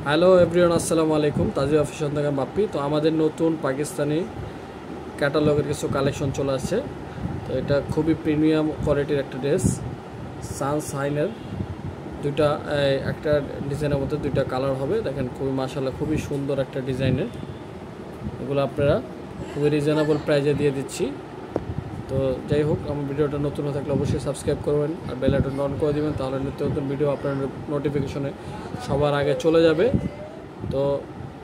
Hello everyone, আসসালামু আলাইকুম। তাজিব official থেকে বাপ্পি। তো আমাদের নতুন পাকিস্তানি ক্যাটালগের কিছু কালেকশন চলে আসছে। তো এটা খুবই প্রিমিয়াম কোয়ালিটির একটা ড্রেস, সানস হাইনের দুইটা একটা ডিজাইনের মধ্যে দুইটা কালার হবে। দেখেন খুবই মাশাআল্লাহ খুবই সুন্দর একটা ডিজাইনের। এগুলো আপনারা খুবই রিজনেবল প্রাইসে দিয়ে দিচ্ছি। তো যাই হোক, আমার ভিডিওটা নতুন হয়ে থাকলে অবশ্যই সাবস্ক্রাইব করবেন আর বেল আইকন অন করে দিবেন, তাহলে নিত্য নতুন ভিডিও আপনার নোটিফিকেশনে সবার আগে চলে যাবে। তো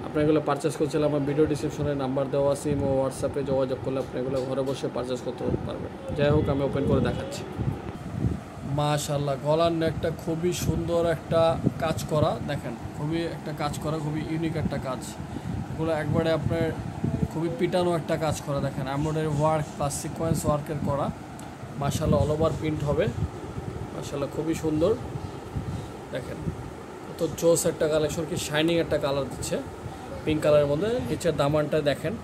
আপনি এগুলো পারচেস করছিলেন, আমার ভিডিও ডিসক্রিপশনে নাম্বার দেওয়া আছে, ইমো হোয়াটসঅ্যাপে যোগাযোগ করলে আপনি এগুলো ঘরে বসে পারচেস করতে পারবেন। যাই হোক, আমি ওপেন করে দেখাচ্ছি। মাশাআল্লাহ, গলার নেকটা খুবই সুন্দর একটা কাজ করা। দেখেন খুবই একটা কাজ করা, খুবই ইউনিক একটা কাজ। এগুলো একবারে আপনার খুবই পিটানো একটা কাজ করা। দেখেন এমব্রয়ডারি ওয়ার্ক প্লাস সিকোয়েন্স ওয়ার্কের করা। মাশাআল্লাহ অল ওভার প্রিন্ট হবে। মাশাআল্লাহ খুবই সুন্দর। দেখেন কত জোস একটা কালেকশন, কি শাইনিং একটা কালার দিচ্ছে পিঙ্ক কালারের মধ্যে। নিচের দামানটা দেখেন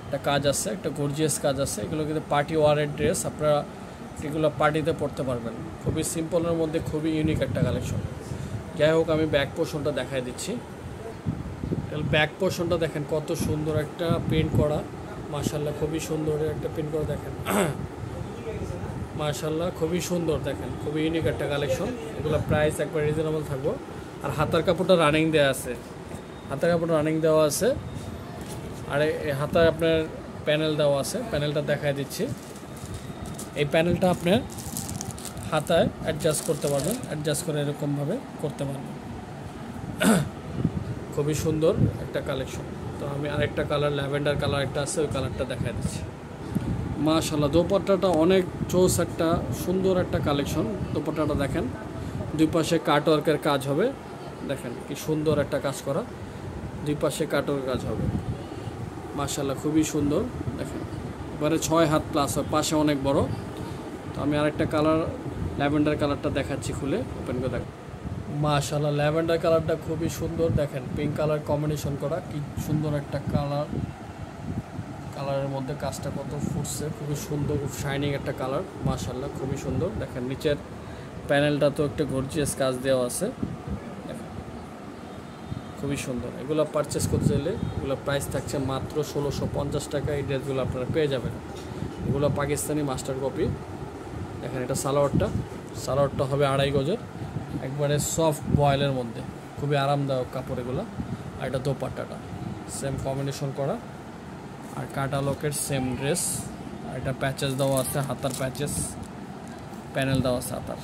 একটা কাজ আছে, একটা গর্জিয়াস কাজ আছে। এগুলো কিন্তু পার্টি ওয়ারের ড্রেস, আপনারা এগুলো পার্টিতে পরতে পারবেন। খুবই সিম্পলের মধ্যে খুবই ইউনিক একটা কালেকশন। যাই হোক, আমি ব্যাক পোর্শনটা দেখাই দিচ্ছি। ব্যাক পোর্শনটা দেখেন কত সুন্দর একটা প্রিন্ট করা। মাশাআল্লাহ খুবই সুন্দর একটা প্রিন্ট করা। দেখেন মাশাআল্লাহ খুবই সুন্দর, দেখেন খুবই ইউনিক একটা কালেকশন। এগুলো প্রাইস একবার রিজনেবল থাকবো। আর হাতার কাপড়টা রানিং দেওয়া আছে, হাতার কাপড়টা রানিং দেওয়া আছে। আর এই হাতায় আপনার প্যানেল দেওয়া আছে, প্যানেলটা দেখাই দিচ্ছি। এই প্যানেলটা আপনার হাতায় অ্যাডজাস্ট করতে পারবেন, অ্যাডজাস্ট করে এরকমভাবে করতে পারবেন। খুবই সুন্দর একটা কালেকশন। তো আমি আরেকটা কালার, ল্যাভেন্ডার কালার একটা আছে, ওই কালারটা দেখাই দিচ্ছি। মাশাআল্লাহ দোপাট্টাটা অনেক চোস একটা সুন্দর একটা কালেকশন। দোপাট্টাটা দেখেন দুই পাশে কাটওয়ার্কের কাজ হবে। দেখেন কি সুন্দর একটা কাজ করা, দুই পাশে কাটওয়ার্কের কাজ হবে। মাশাআল্লাহ খুবই সুন্দর। দেখেন এবারে 6 হাত প্লাস হয়, পাশে অনেক বড়। তো আমি আরেকটা কালার ল্যাভেন্ডার কালারটা দেখাচ্ছি, খুলে ওপেন করে দেখ। মাশাআল্লাহ ল্যাভেন্ডার কালারটা খুবই সুন্দর। দেখেন পিঙ্ক কালার কম্বিনেশন করা, কি সুন্দর একটা কালার। কালারের মধ্যে কাজটা কত ফুটছে, খুবই সুন্দর, খুব শাইনিং একটা কালার। মাশাআল্লাহ খুবই সুন্দর। দেখেন নিচের প্যানেলটা তো একটা গর্জিয়াস কাজ দেওয়া আছে। দেখেন খুবই সুন্দর। এগুলো পারচেস করতে চাইলে এগুলো প্রাইস থাকছে মাত্র 1650 টাকা। এই ড্রেসগুলো আপনারা পেয়ে যাবেন। এগুলো পাকিস্তানি মাস্টার কপি। দেখেন এটা সালোয়ারটা হবে 2.5 গজের, একবারে সফট বয়েলের মধ্যে, খুবই আরামদায়ক কাপড় এগুলো। আর এটা দোপাট্টাটা সেম কম্বিনেশন করা, আর কাটালকের সেম ড্রেস। আর এটা প্যাচেস দেওয়া আছে, হাতার প্যাচেস, প্যানেল দেওয়া আছে, হাতার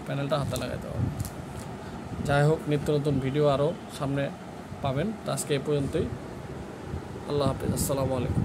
প্যানেলটা হাতে লাগাইতে হবে। যাই হোক, নিত্য নতুন ভিডিও আরও সামনে পাবেন। তো আজকে এই পর্যন্তই। আল্লাহ হাফিজ, আসসালামু আলাইকুম।